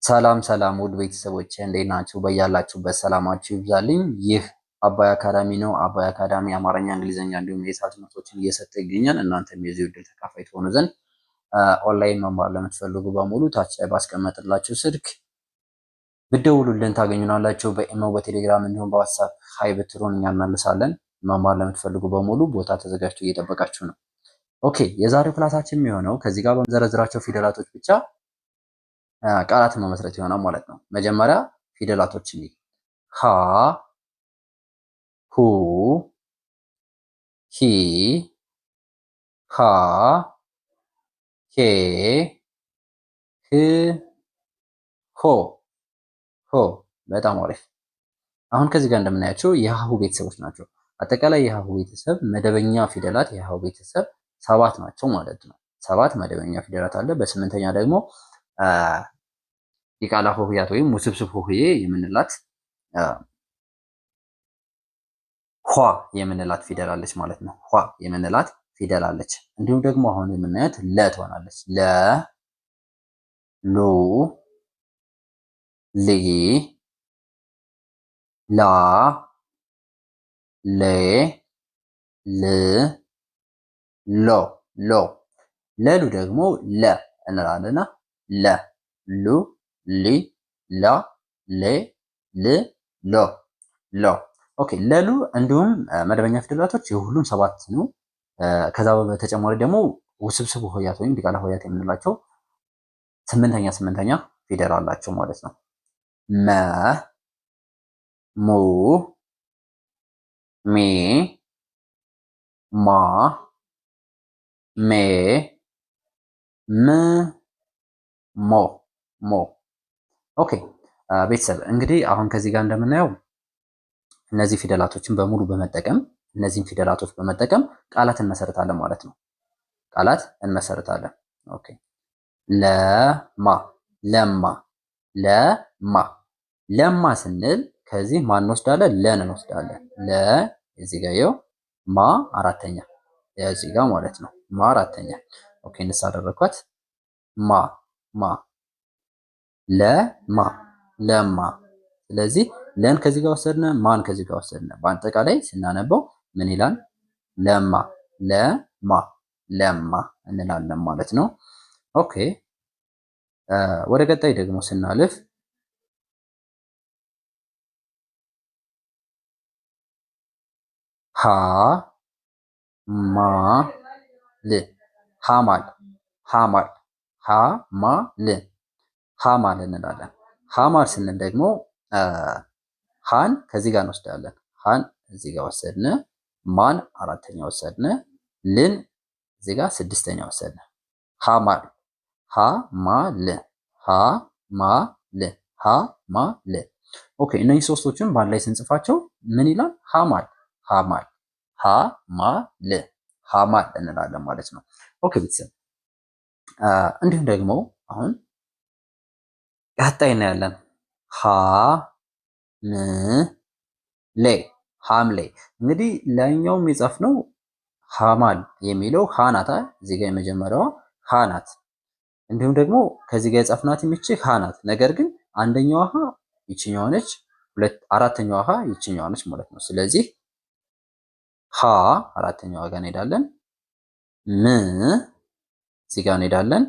ሰላም ሰላም ውድ ቤተሰቦች እንዴት ናችሁ? በያላችሁበት ሰላማችሁ ይብዛልኝ። ይህ አባይ አካዳሚ ነው። አባይ አካዳሚ አማርኛ፣ እንግሊዝኛ እንዲሁም የሂሳብ ትምህርቶችን እየሰጠ ይገኛል። እናንተም የዚህ ዕድል ተካፋይ ትሆኑ ዘንድ ኦንላይን መማር ለምትፈልጉ በሙሉ ታች ላይ ባስቀመጥላችሁ ስልክ ብትደውሉልን ታገኙናላችሁ። በኢሞ፣ በቴሌግራም እንዲሁም በዋትሳፕ ሀይ ብትሉን እኛ እንመልሳለን። መማር ለምትፈልጉ በሙሉ ቦታ ተዘጋጅቶ እየጠበቃችሁ ነው። ኦኬ የዛሬው ክላሳችን የሚሆነው ከዚህ ጋር በምዘረዝራቸው ፊደላቶች ብቻ ቃላትን መመስረት ይሆናል ማለት ነው። መጀመሪያ ፊደላቶችን ሀ፣ ሁ፣ ሂ፣ ሃ፣ ሄ፣ ህ፣ ሆ ሆ። በጣም አሪፍ። አሁን ከዚህ ጋር እንደምናያቸው የሀሁ ቤተሰቦች ናቸው። አጠቃላይ የሀሁ ቤተሰብ መደበኛ ፊደላት የሀሁ ቤተሰብ 7 ናቸው ማለት ነው። 7 መደበኛ ፊደላት አለ። በስምንተኛ ደግሞ የቃላ ሆሄያት ወይም ውስብስብ ሆሄ የምንላት ኋ የምንላት ፊደል አለች ማለት ነው። ኋ የምንላት ፊደል አለች። እንዲሁም ደግሞ አሁን የምናያት ለ ትሆናለች። ለ፣ ሉ፣ ሊ፣ ላ፣ ሌ፣ ል፣ ሎ ሎ። ለሉ ደግሞ ለ እንላለና ለ፣ ሉ፣ ሊ፣ ላ፣ ሌ፣ ል፣ ሎ ሎ። ኦኬ ለሉ እንዲሁም መደበኛ ፊደላቶች የሁሉም 7 ነው። ከዛ በተጨማሪ ደግሞ ውስብስብ ሆሄያት ወይም ዲቃላ ሆሄያት የምንላቸው ስምንተኛ ፊደል አላቸው ማለት ነው። መ፣ ሙ፣ ሚ፣ ማ፣ ሜ፣ ም፣ ሞ ሞ። ኦኬ ቤተሰብ እንግዲህ አሁን ከዚህ ጋር እንደምናየው እነዚህ ፊደላቶችን በሙሉ በመጠቀም እነዚህን ፊደላቶች በመጠቀም ቃላት እንመሰርታለን ማለት ነው። ቃላት እንመሰርታለን። ኦኬ ለማ፣ ለማ፣ ለማ። ለማ ስንል ከዚህ ማን እንወስዳለን? ለን እንወስዳለን። ለ እዚህ ጋር ይኸው ማ አራተኛ እዚህ ጋር ማለት ነው። ማ አራተኛ። ኦኬ እንሳደረኳት ማ ማ ለማ ለማ። ስለዚህ ለን ከዚህ ጋር ወሰድነ፣ ማን ከዚህ ጋር ወሰድነ። በአጠቃላይ ስናነበው ምን ይላል? ለማ ለማ ለማ እንላለን ማለት ነው። ኦኬ ወደ ቀጣይ ደግሞ ስናልፍ ሀ ማ ል ሀማል ሀማል ሀማል ሀማል እንላለን። ሀማል ስንል ደግሞ ሃን ከዚህ ጋር እንወስዳለን። ሃን እዚህ ጋር ወሰድን፣ ማን አራተኛ ወሰድን፣ ልን እዚህ ጋር ስድስተኛ ወሰድን። ሃማል ሃማል ሃማል ሃማል። ኦኬ እነዚህ ሶስቶችን በአንድ ላይ ስንጽፋቸው ምን ይላል? ሃማል ሃማል ሃማል ሃማል እንላለን ማለት ነው። ኦኬ ቤተሰብ እንዲሁም ደግሞ አሁን ቀጣይ እናያለን። ሀ ም ሌ ሐምሌ። እንግዲህ ላይኛውም የጻፍነው ሐማል የሚለው ሀ ናት። እዚህ ጋር የመጀመሪያዋ ሀ ናት። እንዲሁም ደግሞ ከዚህ ጋር የጻፍናት የሚች ሀ ናት። ነገር ግን አንደኛዋ ሀ ይችኛዋ ነች፣ አራተኛዋ ሀ ይችኛዋ ነች ማለት ነው። ስለዚህ ሀ አራተኛዋ ጋር እንሄዳለን። ም እዚህ ጋር እንሄዳለን።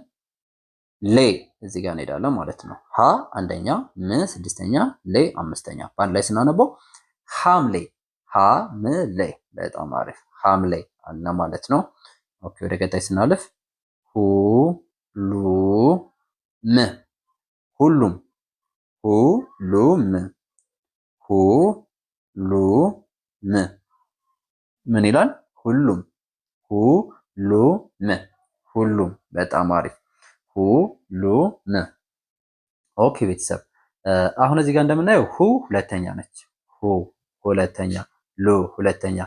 ሌ እዚህ ጋር እንሄዳለን ማለት ነው። ሀ አንደኛ፣ ም ስድስተኛ፣ ሌ አምስተኛ። በአንድ ላይ ስናነበው ሐምሌ ሐምሌ። በጣም አሪፍ ሐምሌ አለ ማለት ነው። ኦኬ ወደ ቀጣይ ስናልፍ ሁሉም ሁሉም ሁሉም ሁሉም ምን ይላል? ሁሉም ሁሉም ሁሉም። በጣም አሪፍ ሁሉም። ኦኬ ቤተሰብ አሁን እዚህ ጋር እንደምናየው ሁ ሁለተኛ ነች። ሁ ሁለተኛ፣ ሉ ሁለተኛ፣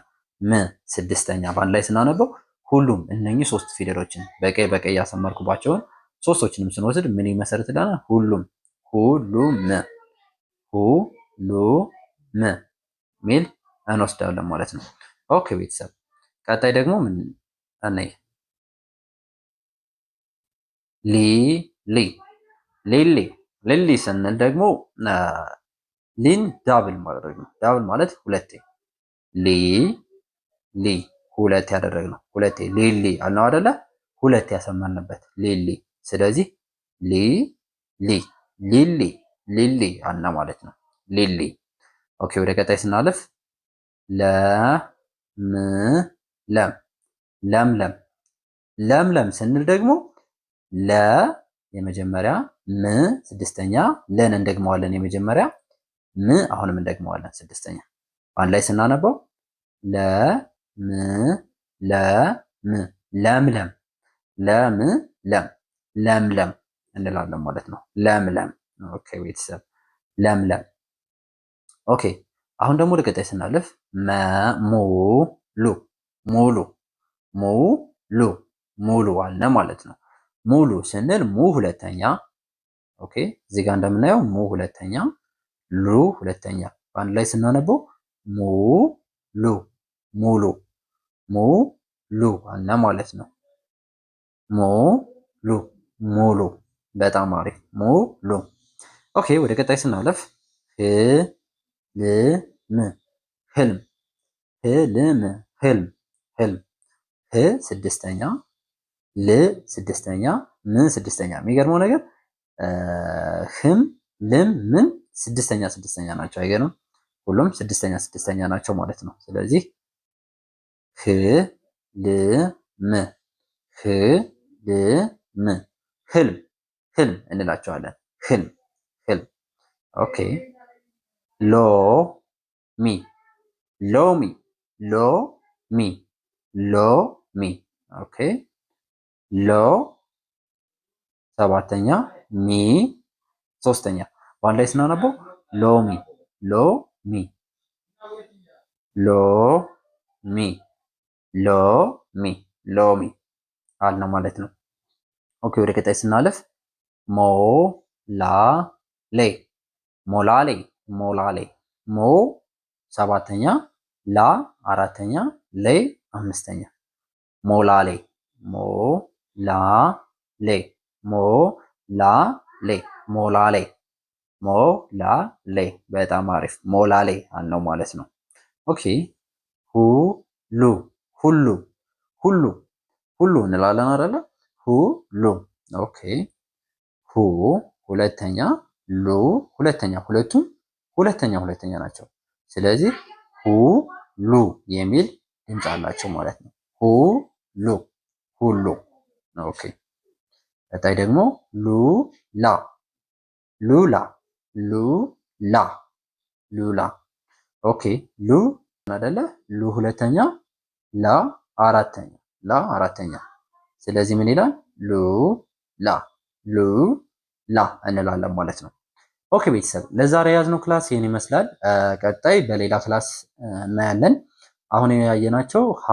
ም ስድስተኛ። በአንድ ላይ ስናነበው ሁሉም እነኚህ ሶስት ፊደሎችን በቀይ በቀይ ያሰመርኩባቸውን ሶስቶችንም ስንወስድ ምን ይመሰርትልናል? ሁሉም ሁሉም ሁሉም ሚል እንወስዳለን ማለት ነው። ኦኬ ቤተሰብ ቀጣይ ደግሞ ምን እነይ ሊ ሊ ሊሊ ሊሊ ስንል ደግሞ ሊን ዳብል ማድረግ ነው። ዳብል ማለት ሁለቴ ሊ ሊ ሁለት ያደረግነው ሁለቴ ሊሊ አልነው አይደለ? ሁለት ያሰማንበት ሊሊ። ስለዚህ ሊ ሊ ሊሊ ሊሊ አልነ ማለት ነው። ሊሊ። ኦኬ ወደ ቀጣይ ስናልፍ ለም ለም ለምለም ለምለም ስንል ደግሞ ለ የመጀመሪያ ም ስድስተኛ ለን እንደግመዋለን። የመጀመሪያ ም አሁንም እንደግመዋለን ስድስተኛ። በአንድ ላይ ስናነበው ለም ለም ለምለም ለም ለምለም እንላለን ማለት ነው። ለምለም። ኦኬ ቤተሰብ ለምለም። ኦኬ አሁን ደግሞ ወደ ቀጣይ ስናልፍ ሙሉ ሙሉ ሙሉ ሙሉ አለ ማለት ነው። ሙሉ ስንል ሙ ሁለተኛ። ኦኬ እዚህ ጋር እንደምናየው ሙ ሁለተኛ ሉ ሁለተኛ በአንድ ላይ ስናነበው ሙሉ ሙሉ ሙሉ አለ ማለት ነው። ሙሉ ሙሉ። በጣም አሪፍ ሙሉ። ኦኬ ወደ ቀጣይ ስናለፍ ህልም ህልም ህልም ህልም ህልም ህ ስድስተኛ ል ስድስተኛ ምን ስድስተኛ። የሚገርመው ነገር ህም ልም ምን ስድስተኛ ስድስተኛ ናቸው። አይገርም? ሁሉም ስድስተኛ ስድስተኛ ናቸው ማለት ነው። ስለዚህ ህልም ህልም ህልም ህልም እንላቸዋለን። ህልም ህልም። ኦኬ ሎሚ ሎሚ ሎሚ ሎሚ። ኦኬ ሎ ሰባተኛ ሚ ሶስተኛ በአንድ ላይ ስናነበው ሎሚ ሎሚ ሎሚ ሎሚ ሎሚ አልነው ማለት ነው። ኦኬ ወደ ቀጣይ ስናለፍ ሞላሌ ሞላሌ ሞላሌ ሞ ሰባተኛ ላ አራተኛ ሌ አምስተኛ ሞላሌ ሞላሌ ሞላሌ ሞላሌ ሞላሌ። በጣም አሪፍ ሞላሌ አልነው ማለት ነው። ኦኬ ሁሉ ሁሉ ሁሉ ሁሉ እንላለን አይደለ? ሁሉ። ኦኬ ሁ ሁለተኛ ሉ ሁለተኛ ሁለቱም ሁለተኛ ሁለተኛ ናቸው። ስለዚህ ሁሉ የሚል ድምፅ አላቸው ማለት ነው። ሁሉ ሁሉ። ኦኬ ቀጣይ ደግሞ ሉላ ሉላ ሉላ ሉላ። ኦኬ ሉ አይደለ? ሉ ሁለተኛ ላ አራተኛ ላ አራተኛ። ስለዚህ ምን ይላል? ሉላ ሉላ እንላለን ማለት ነው። ኦኬ ቤተሰብ ለዛሬ የያዝነው ክላስ ይህን ይመስላል። ቀጣይ በሌላ ክላስ እናያለን። አሁን ያየናቸው ሀ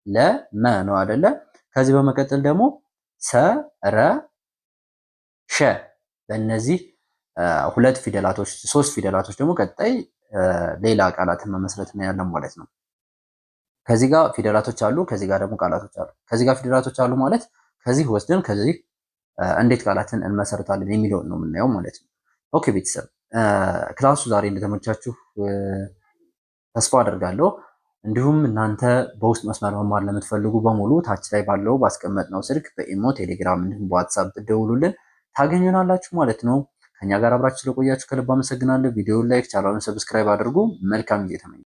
ለ መ ነው አይደለ? ከዚህ በመቀጠል ደግሞ ሰ ረ ሸ በእነዚህ ሁለት ፊደላቶች ሶስት ፊደላቶች ደግሞ ቀጣይ ሌላ ቃላትን መመስረት እናያለን ማለት ነው። ከዚህ ጋር ፊደላቶች አሉ፣ ከዚህ ጋር ደግሞ ቃላቶች አሉ። ከዚህ ጋር ፊደላቶች አሉ ማለት ከዚህ ወስደን ከዚህ እንዴት ቃላትን እንመሰርታለን የሚለውን ነው የምናየው ማለት ነው። ኦኬ ቤተሰብ ክላሱ ዛሬ እንደተመቻችሁ ተስፋ አደርጋለሁ። እንዲሁም እናንተ በውስጥ መስመር መማር ለምትፈልጉ በሙሉ ታች ላይ ባለው ባስቀመጥነው ስልክ በኢሞ፣ ቴሌግራም እንዲሁም በዋትሳፕ ብትደውሉልን ታገኙናላችሁ ማለት ነው። ከኛ ጋር አብራችሁ ስለቆያችሁ ከልብ አመሰግናለሁ። ቪዲዮውን ላይክ፣ ቻናሉን ሰብስክራይብ አድርጉ። መልካም ጊዜ ተመኘሁ።